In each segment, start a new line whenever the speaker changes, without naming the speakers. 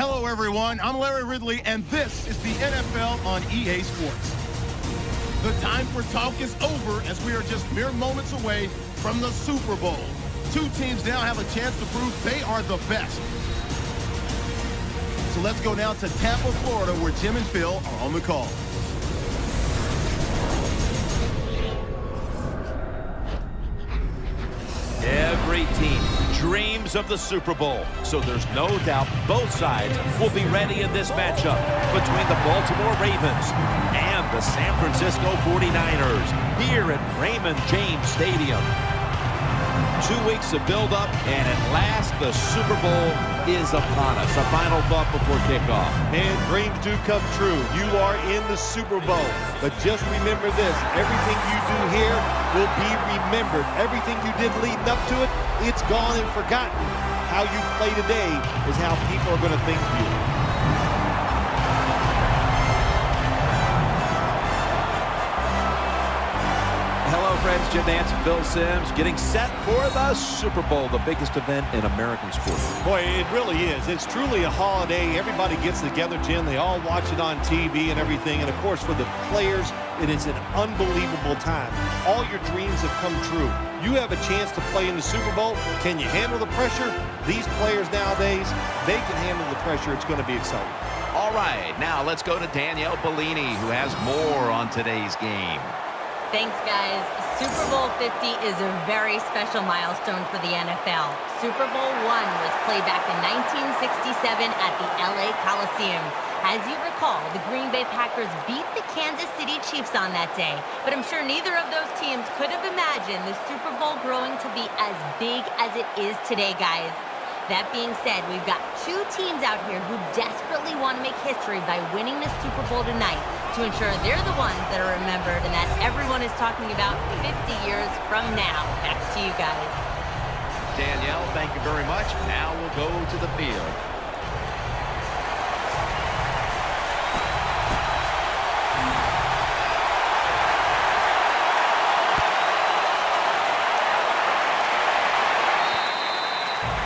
Hello, everyone. I'm Larry Ridley, and this is the NFL on EA Sports. The time for talk is over as we are just mere moments away from the Super Bowl. Two teams now have a chance to prove they are the best. So let's go now to Tampa, Florida, where Jim and Phil are on the call.
Every team dreams of the Super Bowl, so there's no doubt both sides will be ready in this matchup between the Baltimore Ravens and the San Francisco 49ers here at Raymond James Stadium. 2 weeks of build-up, and at last the Super Bowl is upon us. A final thought before kickoff.
And dreams do come true. You are in the Super Bowl. But just remember this, everything you do here will be remembered. Everything you did leading up to it, it's gone and forgotten. How you play today is how people are going to think of you.
Hello, friends. Jim Nance and Phil Simms getting set for the Super Bowl, the biggest event in American sports.
Boy, it really is. It's truly a holiday. Everybody gets together, Jim. They all watch it on TV and everything. And, of course, for the players, it is an unbelievable time. All your dreams have come true. You have a chance to play in the Super Bowl. Can you handle the pressure? These players nowadays, they can handle the pressure. It's going to be exciting.
All right, now let's go to Danielle Bellini, who has more on today's game.
Thanks, guys. Super Bowl 50 is a very special milestone for the NFL. Super Bowl I was played back in 1967 at the LA Coliseum. As you recall, the Green Bay Packers beat the Kansas City Chiefs on that day. But I'm sure neither of those teams could have imagined the Super Bowl growing to be as big as it is today, guys. That being said, we've got two teams out here who desperately want to make history by winning the Super Bowl tonight to ensure they're the ones that are remembered and that everyone is talking about 50 years from now. Back to you guys.
Danielle, thank you very much. Now we'll go to the field.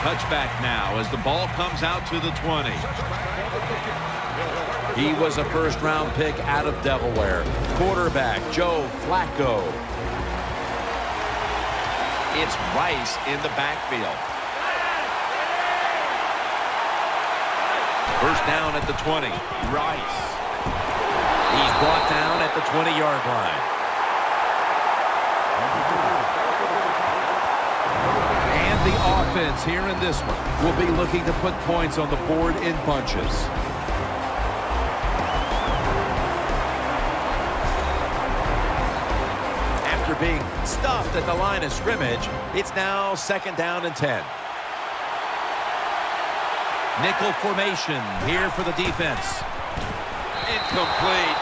Touchback now as the ball comes out to the 20. He was a first-round pick out of Delaware. Quarterback, Joe Flacco.
It's Rice in the backfield.
First down at the 20.
Rice.
He's brought down at the 20-yard line. The offense here in this one will be looking to put points on the board in bunches. After being stuffed at the line of scrimmage, it's now 2nd down and 10. Nickel formation here for the defense. Incomplete.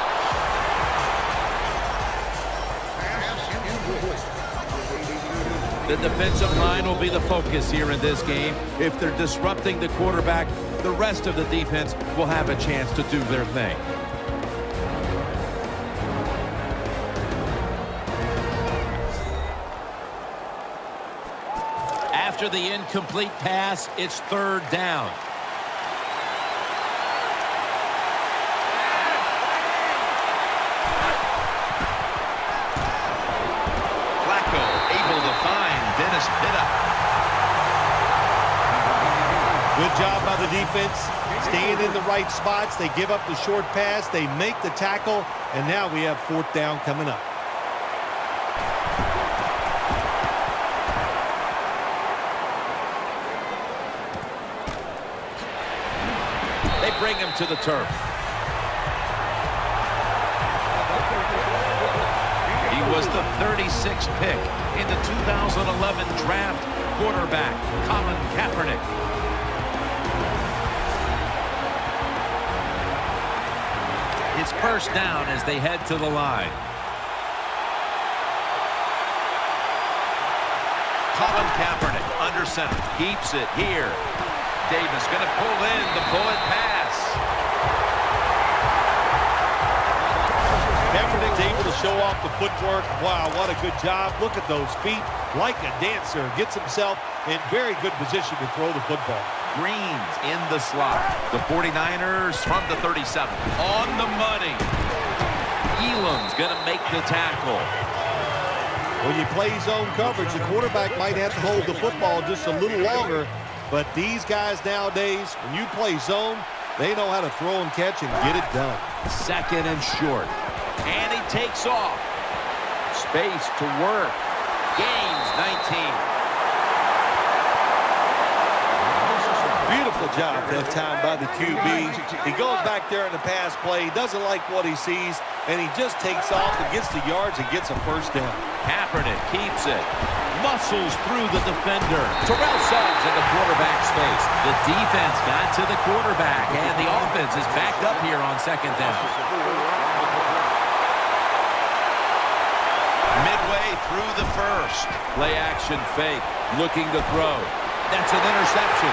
The defensive line will be the focus here in this game. If they're disrupting the quarterback, the rest of the defense will have a chance to do their thing. After the incomplete pass, it's 3rd down.
Dennis Pitta.
Good job by the defense, staying in the right spots. They give up the short pass, they make the tackle, and now we have 4th down coming up.
They bring him to the turf. He was the 36th pick in the 2011 draft. Quarterback Colin Kaepernick. It's first down as they head to the line. Colin Kaepernick under center. Keeps it here. Davis going to pull in the bullet pass.
Kaepernick's able to show off the footwork. Wow, what a good job. Look at those feet. Like a dancer. Gets himself in very good position to throw the football.
Greens in the slot. The 49ers from the 37. On the money. Elam's going to make the tackle.
When you play zone coverage, the quarterback might have to hold the football just a little longer. But these guys nowadays, when you play zone, they know how to throw and catch and get it done.
Second and short. And he takes off. Space to work. Gains 19.
Beautiful job that time by the QB. He goes back there in the pass play, doesn't like what he sees, and he just takes off and gets the yards and gets a first down.
Kaepernick keeps it. Muscles through the defender. Terrell Suggs in the quarterback space. The defense got to the quarterback, and the offense is backed up here on second down.
Midway through the first.
Play action fake. Looking to throw. That's an interception.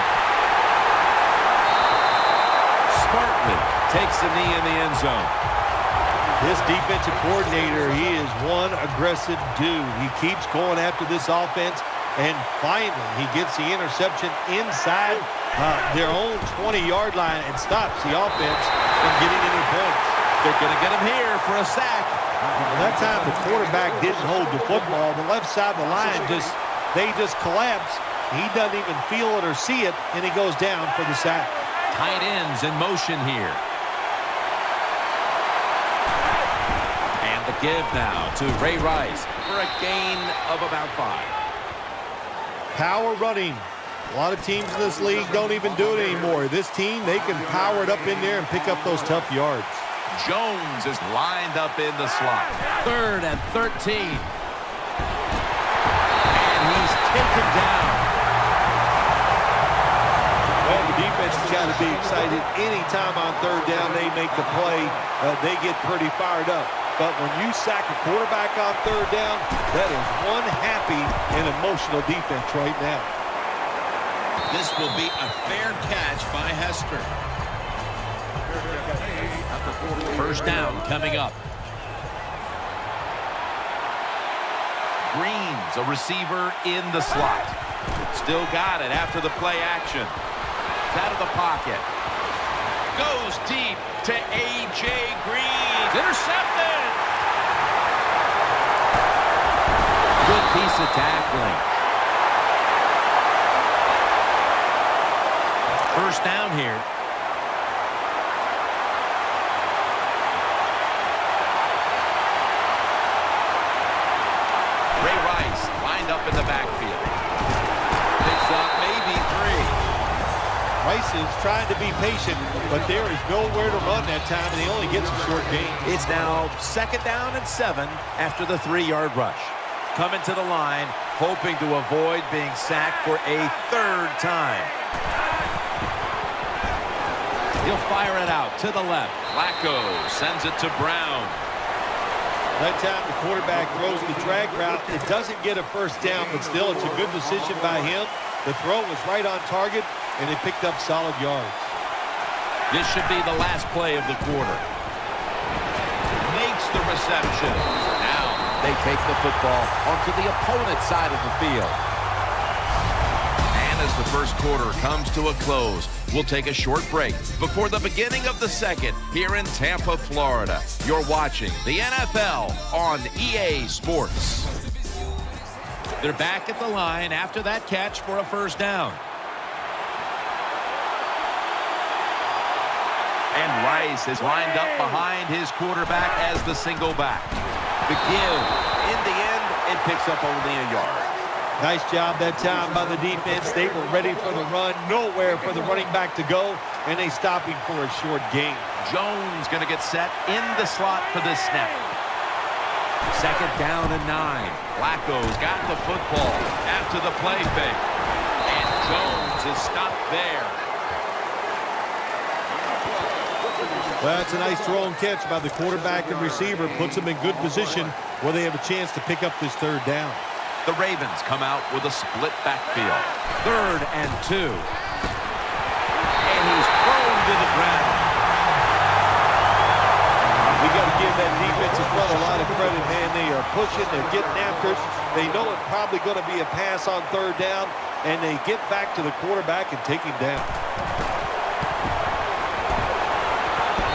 Smartly takes the knee in the end zone.
This defensive coordinator, he is one aggressive dude. He keeps going after this offense, and finally he gets the interception inside their own 20-yard line and stops the offense from getting any points.
They're going to get him here for a sack.
That time the quarterback didn't hold the football. The left side of the line they just collapse. He doesn't even feel it or see it, and he goes down for the sack.
Tight ends in motion here. And the give now to Ray Rice for a gain of about 5.
Power running. A lot of teams in this league don't even do it anymore. This team, they can power it up in there and pick up those tough yards.
Jones is lined up in the slot.
Third and 13. And he's taken down.
Well, the defense has got to be excited. Anytime on third down they make the play, they get pretty fired up. But when you sack a quarterback on third down, that is one happy and emotional defense right now.
This will be a fair catch by Hester.
First down coming up.
Greens, a receiver in the slot. Still got it after the play action. Out of the pocket. Goes deep to A.J. Green. Intercepted.
Good piece of tackling. First down here.
Ray Rice lined up in the backfield. Picks up maybe 3.
Rice is trying to be patient, but there is nowhere to run that time, and he only gets a short gain.
It's now second down and 7 after the 3-yard rush. Coming to the line, hoping to avoid being sacked for a third time. He'll fire it out to the left.
Flacco sends it to Brown.
That time the quarterback throws the drag route. It doesn't get a first down, but still it's a good decision by him. The throw was right on target, and it picked up solid yards.
This should be the last play of the quarter.
Makes the reception.
Now they take the football onto the opponent's side of the field.
And as the first quarter comes to a close, we'll take a short break before the beginning of the second here in Tampa, Florida. You're watching the NFL on EA Sports.
They're back at the line after that catch for a first down.
And Rice is lined up behind his quarterback as the single back. The give. In the end, it picks up only a yard.
Nice job that time by the defense. They were ready for the run, nowhere for the running back to go, and they stop him for a short gain.
Jones going to get set in the slot for this snap.
Second down and 9.
Flacco's got the football after the play fake. And Jones is stopped there.
Well, that's a nice throw and catch by the quarterback and receiver. Puts them in good position where they have a chance to pick up this third down.
The Ravens come out with a split backfield.
Third and 2. And he's thrown to the ground.
We got to give that defensive front a lot of credit, man. They are pushing, they're getting after it. They know it's probably going to be a pass on third down, and they get back to the quarterback and take him down.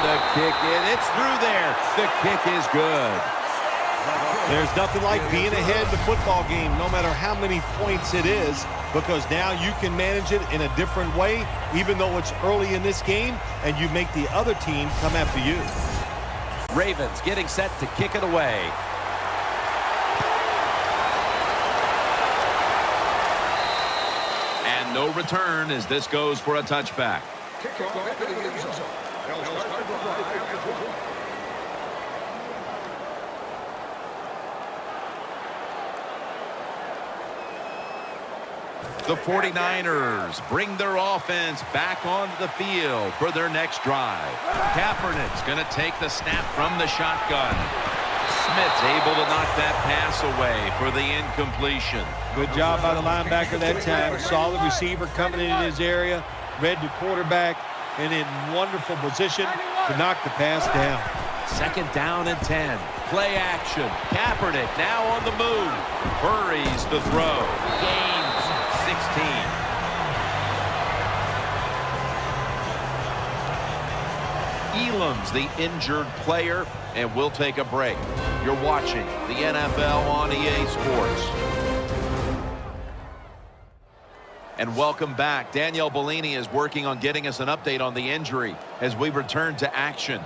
The kick in. It's through there. The kick is good.
There's nothing like being ahead in the football game, no matter how many points it is, because now you can manage it in a different way, even though it's early in this game, and you make the other team come after you.
Ravens getting set to kick it away.
And no return as this goes for a touchback. The 49ers bring their offense back onto the field for their next drive. Kaepernick's going to take the snap from the shotgun. Smith's able to knock that pass away for the incompletion.
Good job by the linebacker that time. Saw the receiver coming in his area, read the quarterback, and in wonderful position to knock the pass down.
2nd down and 10. Play action. Kaepernick now on the move. Hurries the throw. Gains 16. Elam's the injured player, and we'll take a break. You're watching the NFL on EA Sports. And welcome back. Danielle Bellini is working on getting us an update on the injury as we return to action.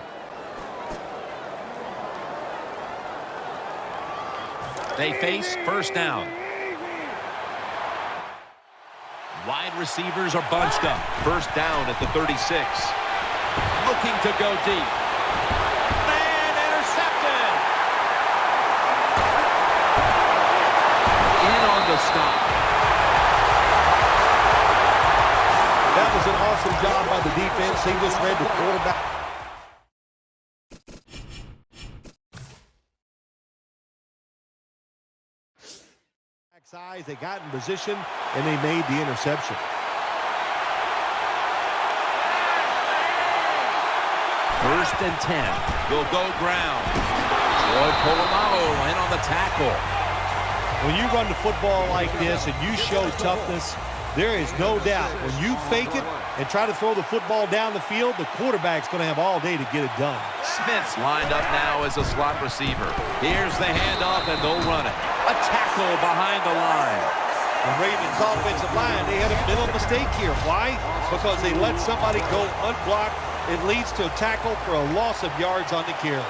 They face 1st down. Wide receivers are bunched up. 1st down at the 36. Looking to go deep. And intercepted. In on the stop.
That was an awesome job by the defense. They just read the quarterback. Eyes, they got in position, and they made the interception.
First and 10. Will go ground. Troy Polamalu in on the tackle.
When you run the football like this and you show toughness, there is no doubt when you fake it and try to throw the football down the field, the quarterback's going to have all day to get it done.
Smith's lined up now as a slot receiver. Here's the handoff, and they'll run it. A tackle behind the line.
The Ravens offensive line, they had a mental mistake here. Why? Because they let somebody go unblocked. It leads to a tackle for a loss of yards on the carry.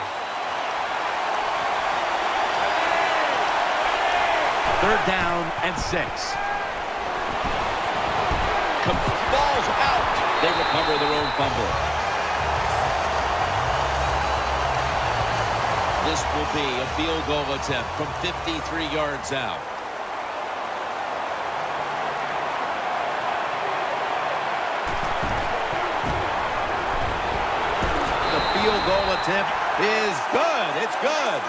3rd down and 6. Ball's out. They recover their own fumble. This will be a field goal attempt from 53 yards out. The field goal attempt is good. It's good.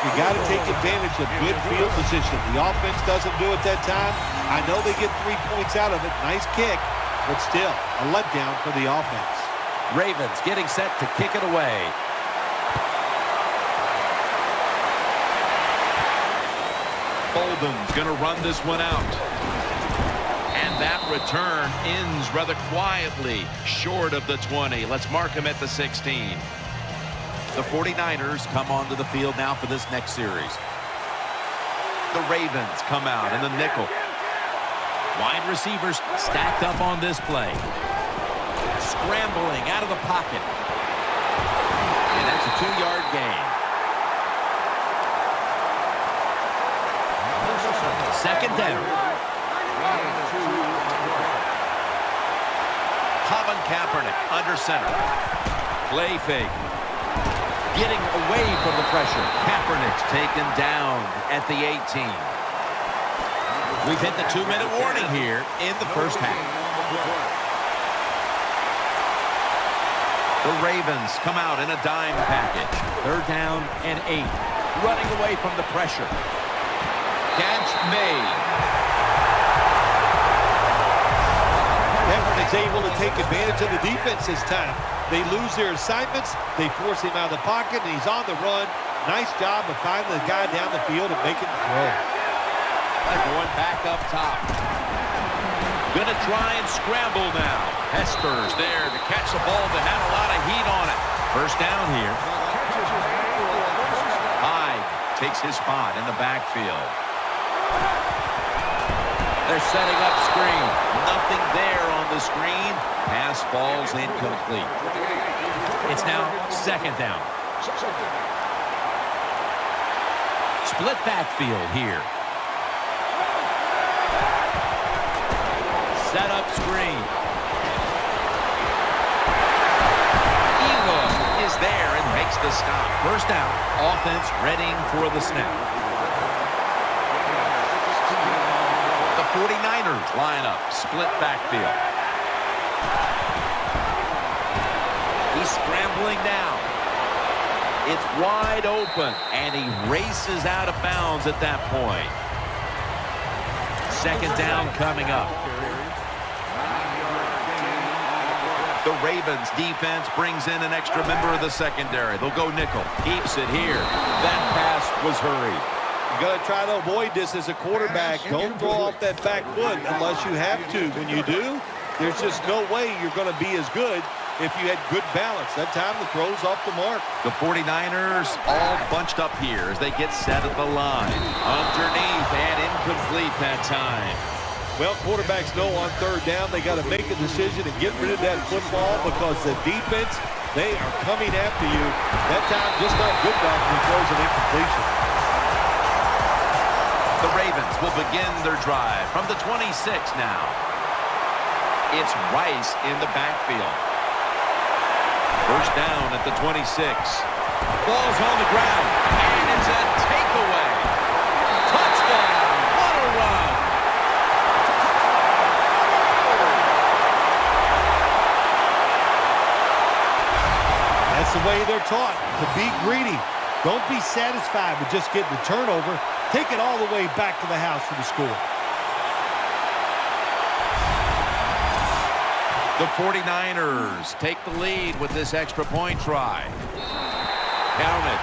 You got to take advantage of good field position. The offense doesn't do it that time. I know they get 3 points out of it. Nice kick, but still a letdown for the offense.
Ravens getting set to kick it away. Bolden's going to run this one out. And that return ends rather quietly, short of the 20. Let's mark him at the 16. The 49ers come onto the field now for this next series. The Ravens come out in the nickel. Wide receivers stacked up on this play. Scrambling out of the pocket. And that's a 2-yard gain. 2nd down. Colin Kaepernick under center. Play fake. Getting away from the pressure. Kaepernick's taken down at the 18. We've hit the 2-minute warning here in the 1st half. The Ravens come out in a dime package. 3rd down and 8. Running away from the pressure. Catch made.
Kaepernick's able to take advantage of the defense this time. They lose their assignments. They force him out of the pocket, and he's on the run. Nice job of finding the guy down the field and making the throw.
Going back up top. Gonna try and scramble now. Hester's there to catch the ball that had a lot of heat on it. First down here. Hyde takes his spot in the backfield. They're setting up screen. Nothing there on the screen. Pass falls incomplete. It's now second down. Split backfield here. Set up screen. Elam is there and makes the stop. First down. Offense readying for the snap. The 49ers line up. Split backfield. He's scrambling now. It's wide open, and he races out of bounds at that point. Second down coming up. The Ravens defense brings in an extra member of the secondary. They'll go nickel. Keeps it here. That pass was hurried.
You got to try to avoid this as a quarterback. Don't throw off that back foot unless you have to. When you do, there's just no way you're going to be as good if you had good balance. That time the throw's off the mark.
The 49ers all bunched up here as they get set at the line. Underneath and incomplete that time.
Well, quarterbacks know on third down they got to make a decision and get rid of that football because the defense, they are coming after you. That time just not good enough when he throws an incompletion.
The Ravens will begin their drive from the 26 now. It's Rice in the backfield. First down at the 26. Ball's on the ground, and it's a takeaway. Touchdown! What a run!
That's the way they're taught, to be greedy. Don't be satisfied with just getting the turnover. Take it all the way back to the house for the score.
The 49ers take the lead with this extra point try. Counted.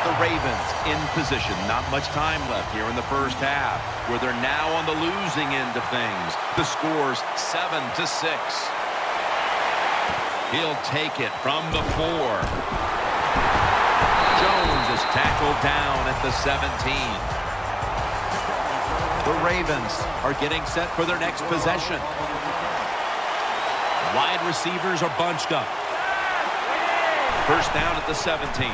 The Ravens in position. Not much time left here in the first half, where they're now on the losing end of things. The score's 7-6. He'll take it from the 4. Jones is tackled down at the 17. The Ravens are getting set for their next possession. Wide receivers are bunched up. First down at the 17.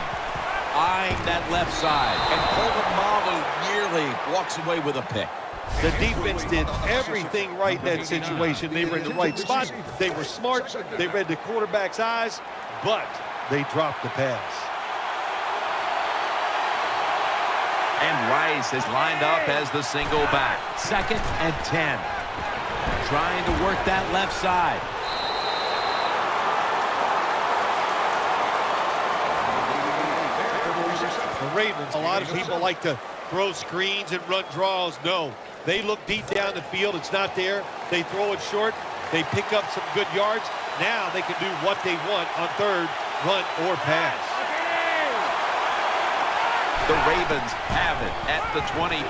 Eyeing that left side. And Polamalu nearly walks away with a pick.
The defense did everything right in that situation. They were in the right spot. They were smart. They read the quarterback's eyes, but they dropped the pass.
And Rice is lined up as the single back. 2nd and 10. Trying to work that left side.
The Ravens, a lot of people like to throw screens and run draws. No, they look deep down the field. It's not there. They throw it short. They pick up some good yards. Now they can do what they want on third, run or pass.
The Ravens have it at the 24.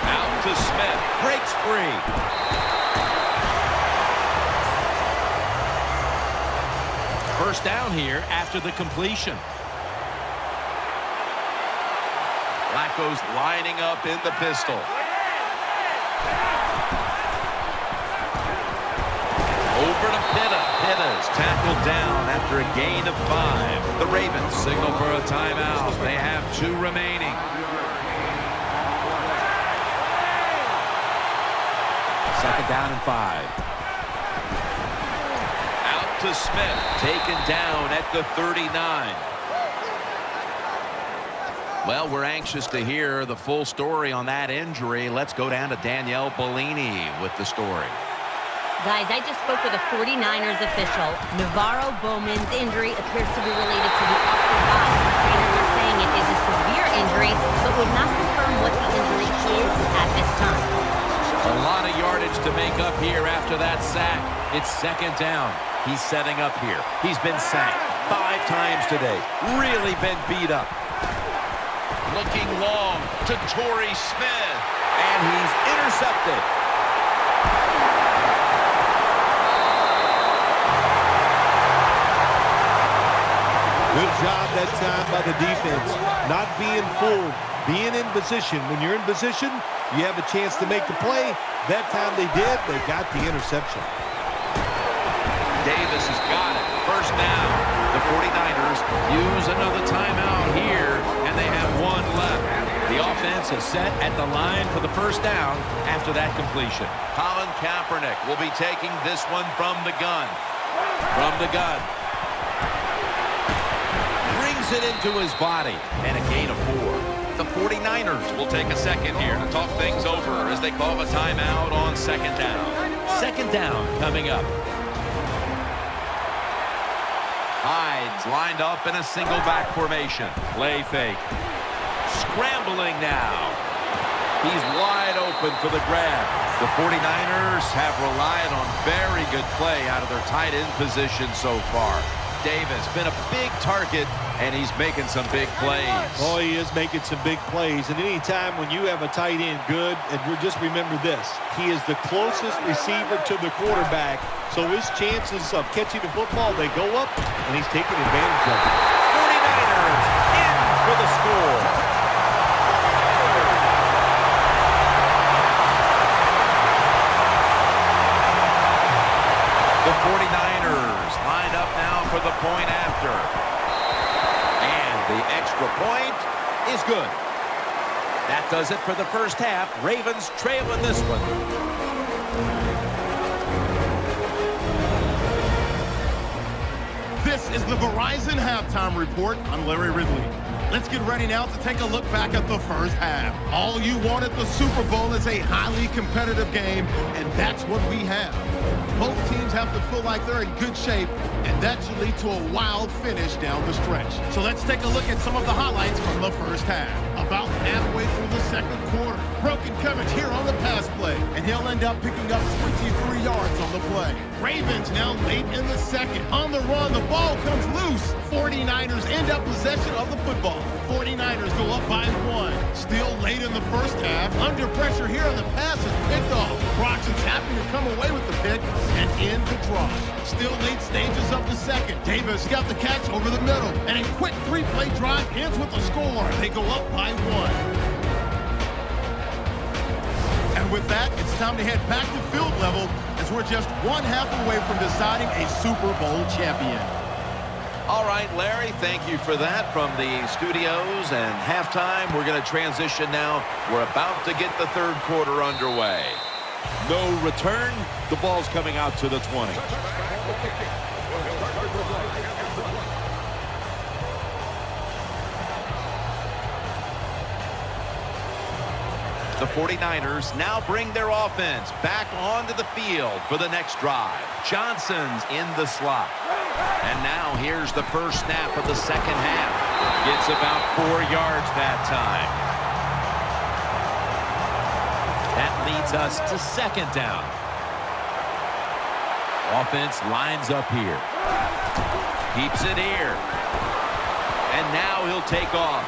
Out to Smith. Breaks free. First down here after the completion. Flacco's lining up in the pistol. Over to Pitta. Pitta's tackled down after a gain of 5. The Ravens signal for a timeout. They have 2 remaining. Second down and 5. Out to Smith. Taken down at the 39. Well, we're anxious to hear the full story on that injury. Let's go down to Danielle Bellini with the story.
Guys, I just spoke with a 49ers official. Navarro Bowman's injury appears to be related to the upper body. Trainers are saying it is a severe injury, but would not confirm what the injury is at this time.
A lot of yardage to make up here after that sack. It's second down. He's setting up here. He's been sacked 5 times today. Really been beat up.
Looking long to Torrey Smith. And he's intercepted.
Good job that time by the defense. Not being fooled, being in position. When you're in position, you have a chance to make the play. That time they did. They got the interception.
Davis has got it. First down. The 49ers use another timeout here, and they have one left. The offense is set at the line for the first down after that completion. Colin Kaepernick will be taking this one from the gun. From the gun. Brings it into his body, and a gain of 4. The 49ers will take a second here to talk things over as they call a timeout on second down. Second down coming up. Hyde's lined up in a single back formation. Play fake. Scrambling now. He's wide open for the grab. The 49ers have relied on very good play out of their tight end position so far. Davis been a big target, and he's making some big plays.
Oh, he is making some big plays. And any time when you have a tight end good, and just remember this, he is the closest receiver to the quarterback. So his chances of catching the football, they go up, and he's taking advantage of it.
49ers in for the score. The 49ers lined up now for the point after. And the extra point is good. That does it for the first half. Ravens trailing this one.
This is the Verizon Halftime Report. I'm Larry Ridley. Let's get ready now to take a look back at the first half. All you want at the Super Bowl is a highly competitive game, and that's what we have. Both teams have to feel like they're in good shape, and that should lead to a wild finish down the stretch. So let's take a look at some of the highlights from the first half. About halfway through the second quarter, broken coverage here on the pass play, and he'll end up picking up 23 yards on the play. Ravens now late in the second. On the run, the ball comes loose. 49ers end up possession of the football. 49ers go up by 1. Still late in the first half, under pressure here, and the pass is picked off. Broxton's happy to come away with the pick and end the drive. Still late stages of the second. Davis got the catch over the middle, and a quick 3-play drive ends with a score. They go up by 1. And with that, it's time to head back to field level as we're just one half away from deciding a Super Bowl champion.
All right, Larry, thank you for that from the studios. And halftime, we're going to transition now. We're about to get the third quarter underway. No return. The ball's coming out to the 20. The 49ers now bring their offense back onto the field for the next drive. Johnson's in the slot. And now here's the first snap of the second half. Gets about 4 yards that time. That leads us to second down. Offense lines up here. Keeps it here. And now he'll take off.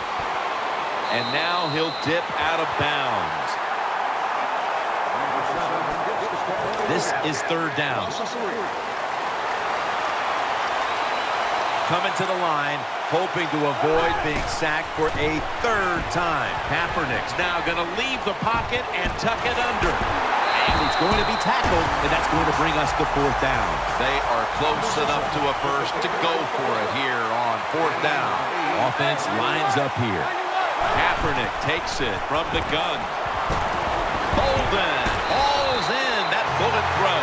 And now he'll dip out of bounds. This is third down. Coming to the line, hoping to avoid being sacked for a third time. Kaepernick's now going to leave the pocket and tuck it under. And he's going to be tackled, and that's going to bring us to fourth down. They are close enough to a first to go for it here on fourth down. Offense lines up here. Kaepernick takes it from the gun. Bolden hauls in that bullet throw.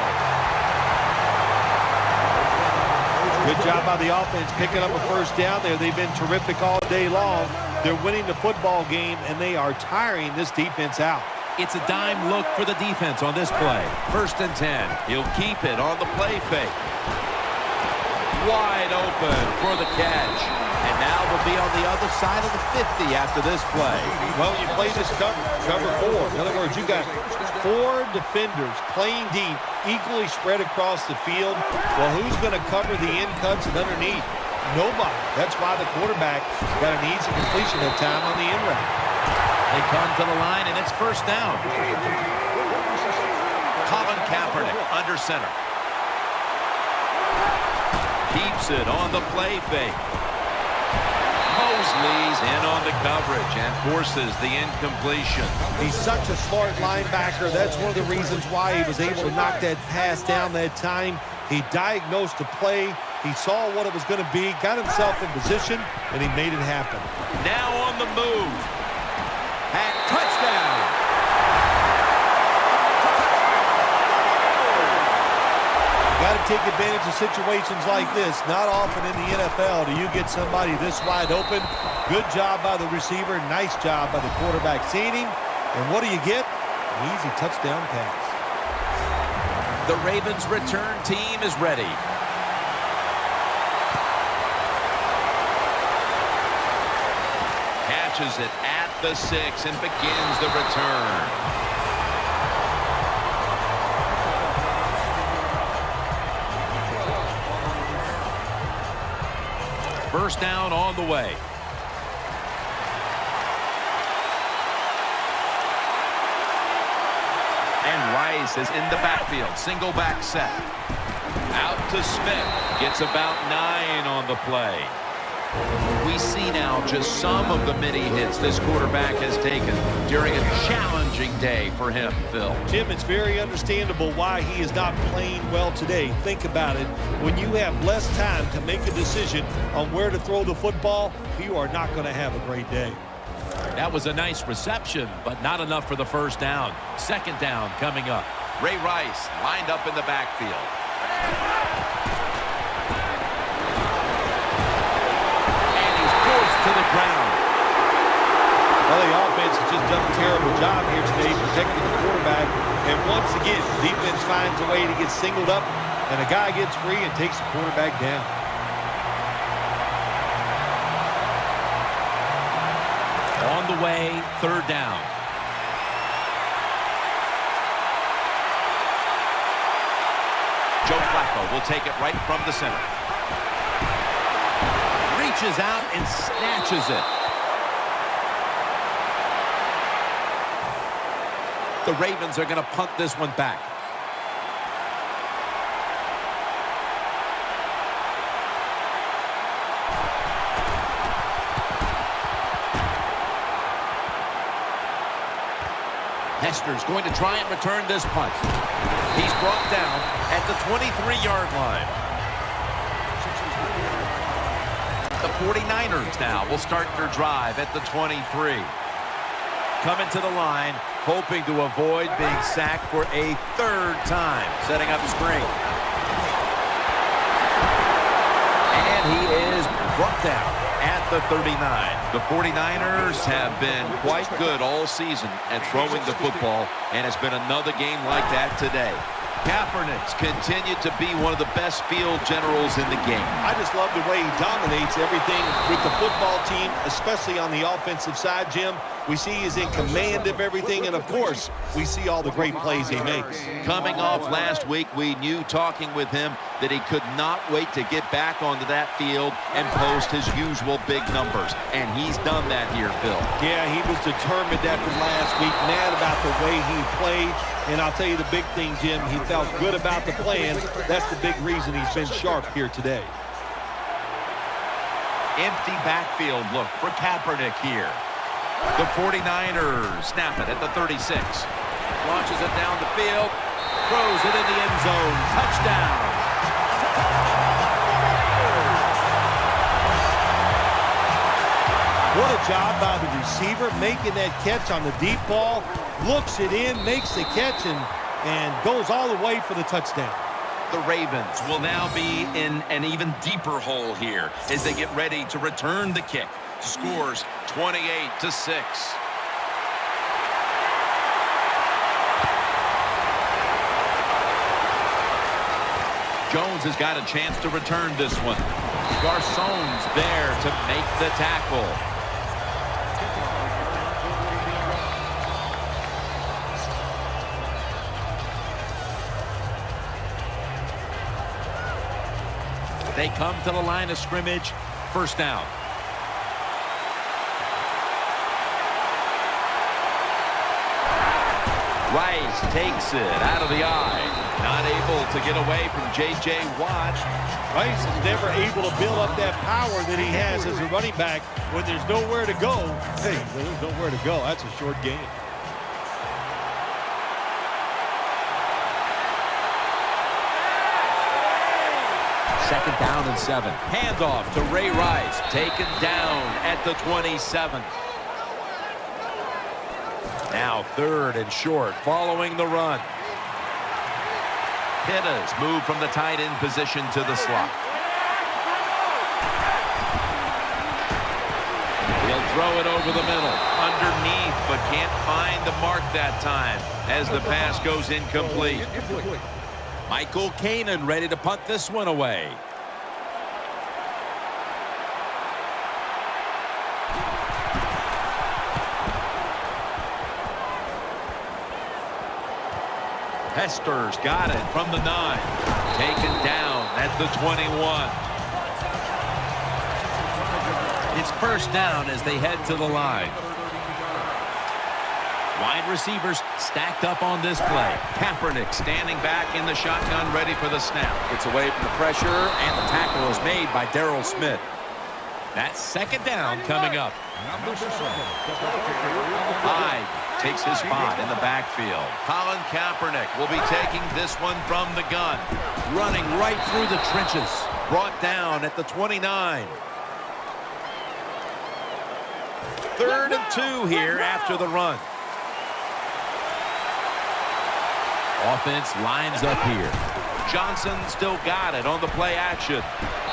Good job by the offense picking up a first down there. They've been terrific all day long. They're winning the football game, and they are tiring this defense out.
It's a dime look for the defense on this play. First and 10. He'll keep it on the play fake. Wide open for the catch. And now they'll be on the other side of the 50 after this play.
Well, you play this cover 4. In other words, you got 4 defenders playing deep, equally spread across the field. Well, who's going to cover the end cuts and underneath? Nobody. That's why the quarterback got an easy completion that time on the end route.
They come to the line, and it's first down. Colin Kaepernick under center. Keeps it on the play fake. Mosley's in on the coverage and forces the incompletion.
He's such a smart linebacker. That's one of the reasons why he was able to knock that pass down that time. He diagnosed the play. He saw what it was going to be, got himself in position, and he made it happen.
Now on the move. At touchdown.
Got to take advantage of situations like this. Not often in the NFL do you get somebody this wide open. Good job by the receiver. Nice job by the quarterback seeing him. And what do you get? An easy touchdown pass.
The Ravens' return team is ready. Catches it at the 6 and begins the return. First down on the way. And Rice is in the backfield. Single back set. Out to Smith. Gets about 9 on the play. We see now just some of the many hits this quarterback has taken during a challenging day for him, Phil.
Jim, it's very understandable why he is not playing well today. Think about it. When you have less time to make a decision on where to throw the football, you are not going to have a great day.
That was a nice reception, but not enough for the first down. Second down coming up. Ray Rice lined up in the backfield. To the ground.
Well, the offense has just done a terrible job here today protecting the quarterback. And once again, defense finds a way to get singled up, and a guy gets free and takes the quarterback down.
On the way, third down. Joe Flacco will take it right from the center. Reaches out and snatches it. The Ravens are going to punt this one back. Hester's going to try and return this punt. He's brought down at the 23-yard line. The 49ers now will start their drive at the 23. Coming to the line, hoping to avoid being sacked for a third time. Setting up screen. And he is brought down at the 39. The 49ers have been quite good all season at throwing the football, and it's been another game like that today. Kaepernick's continued to be one of the best field generals in the game.
I just love the way he dominates everything with the football team, especially on the offensive side, Jim. We see he's in command of everything, and of course, we see all the great plays he makes.
Coming off last week, we knew talking with him that he could not wait to get back onto that field and post his usual big numbers. And he's done that here, Phil.
Yeah, he was determined after last week, mad about the way he played. And I'll tell you the big thing, Jim, he felt good about the plan. That's the big reason he's been sharp here today.
Empty backfield look for Kaepernick here. The 49ers snap it at the 36. Launches it down the field. Throws it in the end zone. Touchdown.
What a job by the receiver making that catch on the deep ball. Looks it in, makes the catch, and goes all the way for the touchdown.
The Ravens will now be in an even deeper hole here as they get ready to return the kick. Scores 28-6. Jones has got a chance to return this one. Garçon's there to make the tackle. They come to the line of scrimmage. First down. Rice takes it out of the eye. Not able to get away from J.J. Watt.
Rice is never able to build up that power that he has as a running back when there's nowhere to go. Hey, there's nowhere to go. That's a short game.
Second down and 7. Handoff to Ray Rice. Taken down at the 27. Now third and short following the run. Pittas move from the tight end position to the slot. He'll throw it over the middle. Underneath, but can't find the mark that time as the pass goes incomplete. Michael Kanan ready to punt this one away. Hester's got it from the 9. Taken down at the 21. It's first down as they head to the line. Wide receivers stacked up on this play. Kaepernick standing back in the shotgun, ready for the snap. Gets away from the pressure, and the tackle is made by Darryl Smith. That's second down coming up. Hyde takes his spot in the backfield. Colin Kaepernick will be taking this one from the gun. Running right through the trenches. Brought down at the 29. Third and 2 here after the run. Offense lines up here. Johnson still got it on the play action.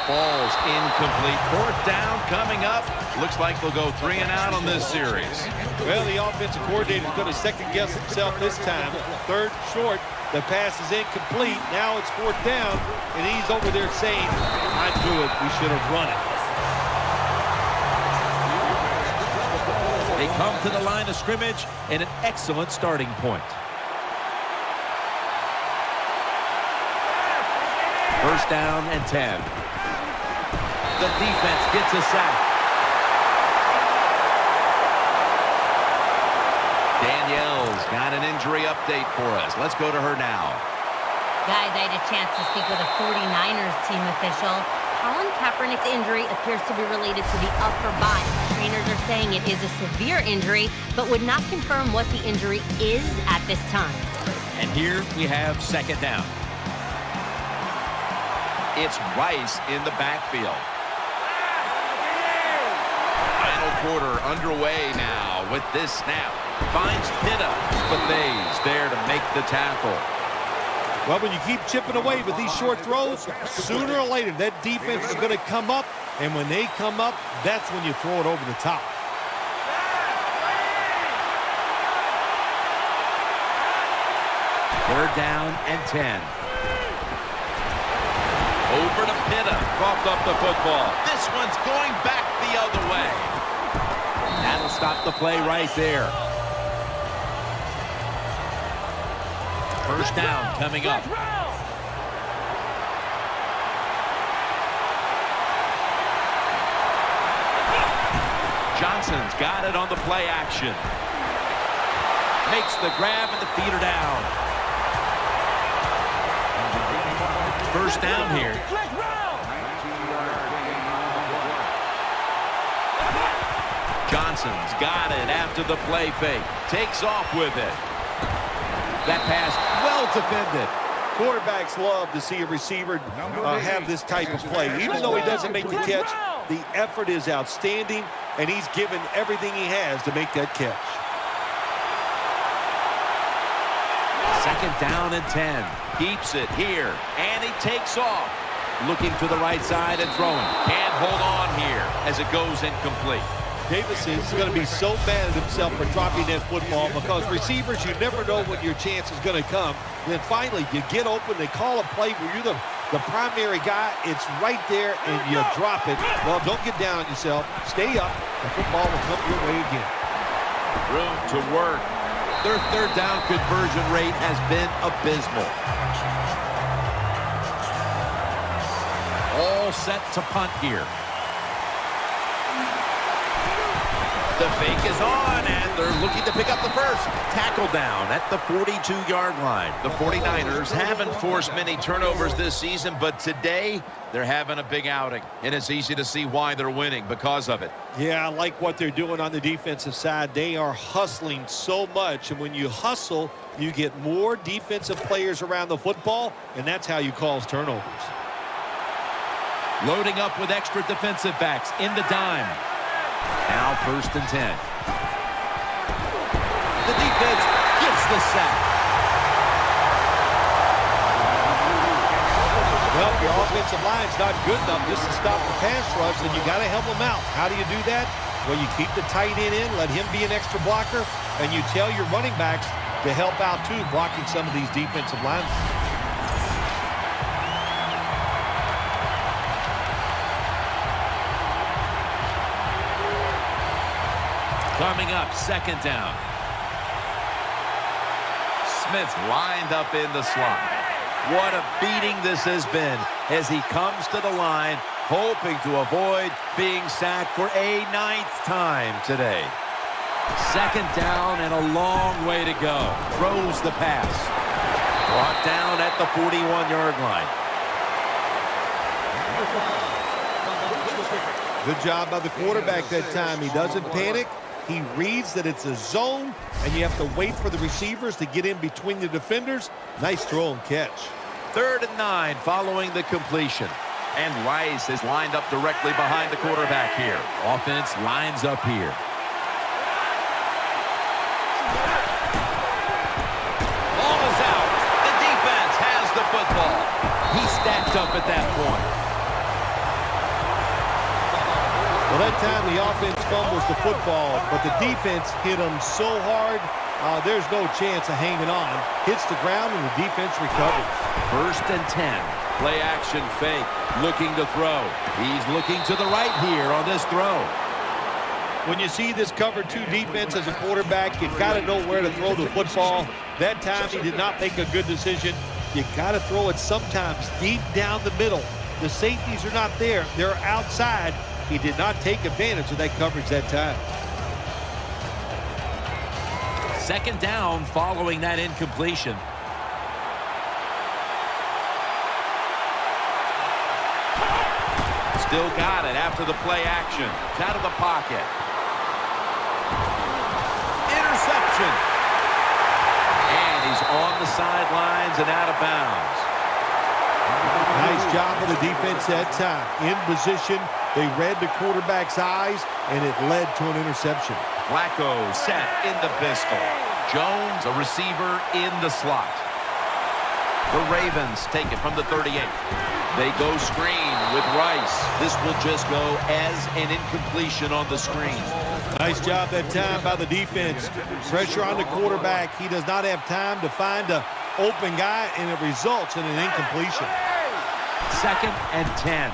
Falls incomplete. Fourth down coming up. Looks like they'll go 3 and out on this series.
Well, the offensive coordinator is going to second-guess himself this time. Third short. The pass is incomplete. Now it's fourth down, and he's over there saying, I knew it. We should have run it.
They come to the line of scrimmage and an excellent starting point. First down and 10. The defense gets a sack. Danielle's got an injury update for us. Let's go to her now.
Guys, I had a chance to speak with a 49ers team official. Colin Kaepernick's injury appears to be related to the upper body. Trainers are saying it is a severe injury, but would not confirm what the injury is at this time.
And here we have second down. It's Rice in the backfield. Final quarter underway now with this snap. Finds Pitta, but Thay's there to make the tackle.
Well, when you keep chipping away with these short throws, sooner or later that defense is going to come up, and when they come up, that's when you throw it over the top.
Third down and 10. Over to Pitta. Coughed up the football. This one's going back the other way. That'll stop the play right there. First down coming up. Johnson's got it on the play action. Makes the grab and the feet are down. First down here. Johnson's got it after the play fake. Takes off with it. That pass well defended.
Quarterbacks love to see a receiver have this type of play. Even though he doesn't make the catch, the effort is outstanding, and he's given everything he has to make that catch.
Second down and 10. Keeps it here, and he takes off. Looking to the right side and throwing. Can't hold on here as it goes incomplete.
Davis is going to be so mad at himself for dropping that football because receivers, you never know when your chance is going to come. Then finally, you get open, they call a play where you're the primary guy. It's right there, and you drop it. Well, don't get down on yourself. Stay up. The football will come your way again.
Room to work. Their third down conversion rate has been abysmal. All all set to punt here. The fake is on, and they're looking to pick up the first. Tackle down at the 42-yard line. The 49ers haven't forced many turnovers this season, but today they're having a big outing, and it's easy to see why they're winning because of it.
Yeah, I like what they're doing on the defensive side. They are hustling so much, and when you hustle, you get more defensive players around the football, and that's how you cause turnovers.
Loading up with extra defensive backs in the dime. Now 1st and 10. The defense gets the sack.
Well, your offensive line's not good enough just to stop the pass rush, and you got to help them out. How do you do that? Well, you keep the tight end in, let him be an extra blocker, and you tell your running backs to help out, too, blocking some of these defensive linemen.
Coming up, 2nd down. Smith lined up in the slot. What a beating this has been as he comes to the line, hoping to avoid being sacked for a 9th time today. 2nd down and a long way to go. Throws the pass. Brought down at the 41-yard line.
Good job by the quarterback that time. He doesn't panic. He reads that it's a zone, and you have to wait for the receivers to get in between the defenders. Nice throw and catch.
3rd and 9 following the completion. And Rice is lined up directly behind the quarterback here. Offense lines up here. Ball is out. The defense has the football. He stacked up at that point.
Well, that time the offense fumbles the football, but the defense hit him so hard, there's no chance of hanging on. Hits the ground, and the defense recovers.
1st and 10. Play action fake. Looking to throw. He's looking to the right here on this throw.
When you see this cover 2 defense as a quarterback, you got to know where to throw the football. That time he did not make a good decision. You got to throw it sometimes deep down the middle. The safeties are not there. They're outside. He did not take advantage of that coverage that time.
2nd down following that incompletion. Still got it after the play action. It's out of the pocket. Interception. And he's on the sidelines and out of bounds.
Nice job of the defense that time. In position. They read the quarterback's eyes, and it led to an interception.
Flacco set in the pistol. Jones, a receiver, in the slot. The Ravens take it from the 38. They go screen with Rice. This will just go as an incompletion on the screen.
Nice job that time by the defense. Pressure on the quarterback. He does not have time to find an open guy, and it results in an incompletion.
2nd and 10.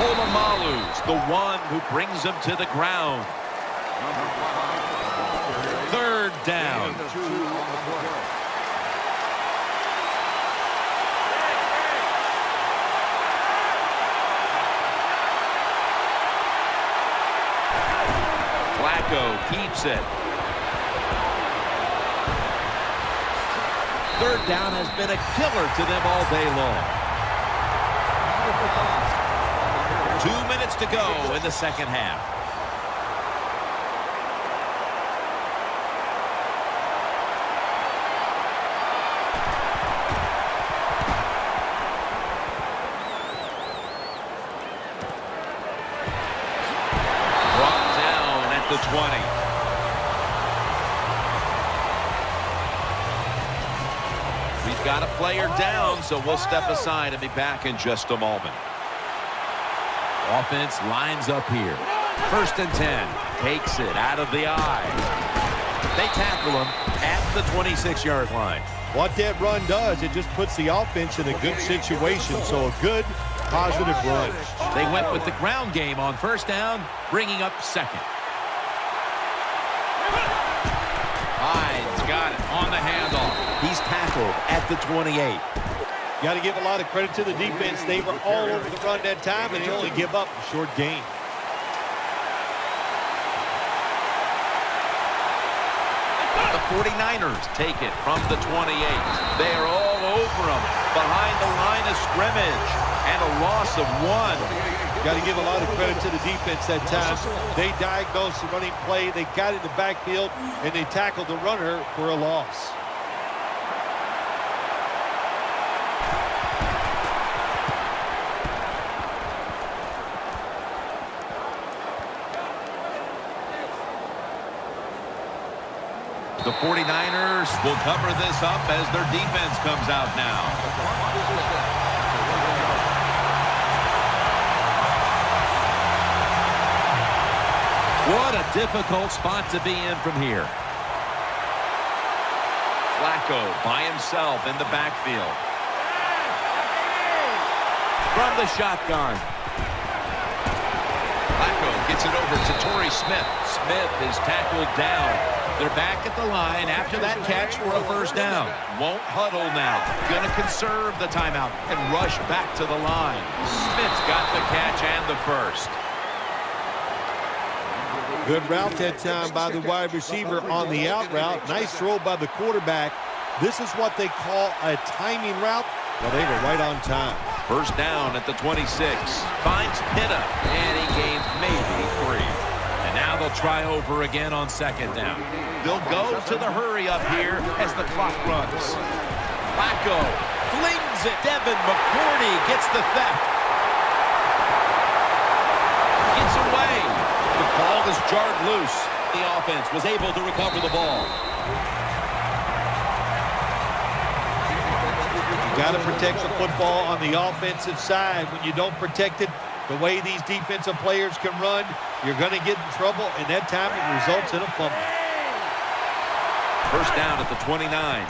Polamalu's the one who brings him to the ground. 3rd down. Flacco keeps it. 3rd down has been a killer to them all day long. 2 minutes to go in the 2nd half. Brought down at the 20. We've got a player down, so we'll step aside and be back in just a moment. Offense lines up here. 1st and 10. Takes it out of the eye. They tackle him at the 26-yard line.
What that run does, it just puts the offense in a good situation. So a good, positive run.
They went with the ground game on 1st down, bringing up 2nd. Hines got it on the handoff. He's tackled tackled at the 28.
Got to give a lot of credit to the defense. They were all over the run that time, and they only give up a short gain.
The 49ers take it from the 28. They are all over them behind the line of scrimmage, and a loss of 1.
Got to give a lot of credit to the defense that time. They diagnosed the running play. They got in the backfield, and they tackled the runner for a loss.
The 49ers will cover this up as their defense comes out now.
What a difficult spot to be in from here.
Flacco by himself in the backfield.
From the shotgun.
Flacco gets it over to Torrey Smith.
Smith is tackled down. They're back at the line after that catch for a first down. Won't huddle now. Going to conserve the timeout and rush back to the line. Smith's got the catch and the first.
Good route that time by the wide receiver on the out route. Nice throw by the quarterback. This is what they call a timing route. Well, they were right on time.
First down at the 26. Finds Pitta, and he gains maybe 3. And now they'll try over again on second down. They'll go to the hurry up here as the clock runs. Flacco flings it. Devin McCourty gets the theft. Gets away. The ball is jarred loose. The offense was able to recover the ball.
You got to protect the football on the offensive side. When you don't protect it, the way these defensive players can run, you're going to get in trouble, and that time it results in a fumble.
First down at the 29. They're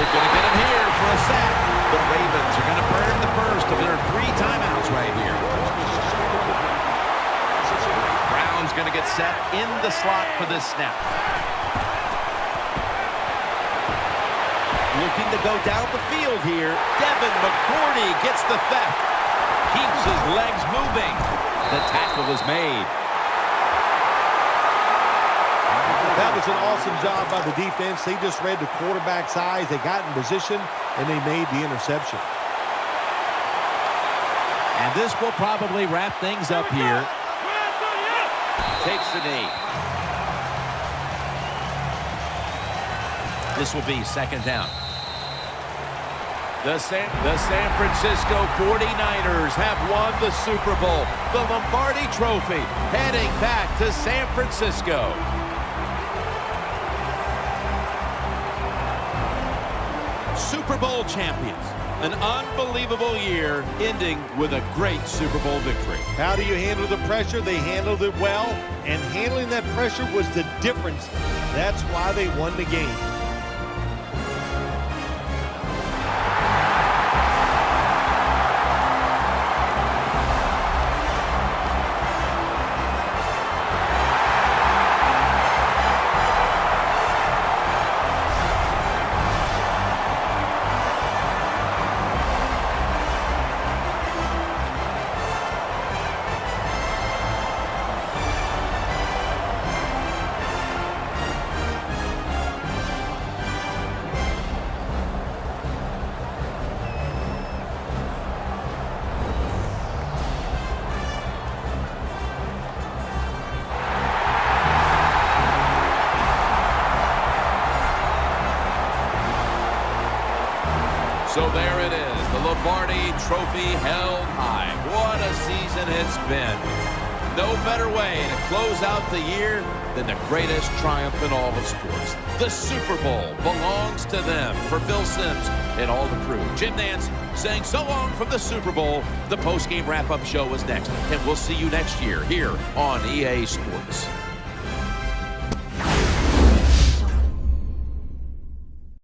going to get him here for a sack. The Ravens are going to burn the first of their 3 timeouts right here. Brown's going to get set in the slot for this snap. Looking to go down the field here. Devin McCourty gets the theft. Keeps his legs moving. The tackle is made.
That was an awesome job by the defense. They just read the quarterback's eyes. They got in position, and they made the interception.
And this will probably wrap things up here. Takes the knee. This will be second down. The San Francisco 49ers have won the Super Bowl. The Lombardi Trophy heading back to San Francisco. Super Bowl champions. An unbelievable year ending with a great Super Bowl victory.
How do you handle the pressure? They handled it well, and handling that pressure was the difference. That's why they won the game.
So there it is, the Lombardi Trophy held high. What a season it's been. No better way to close out the year than the greatest triumph in all of sports. The Super Bowl belongs to them. For Phil Simms and all the crew, Jim Nantz saying so long from the Super Bowl. The post-game wrap-up show is next, and we'll see you next year here on EA Sports.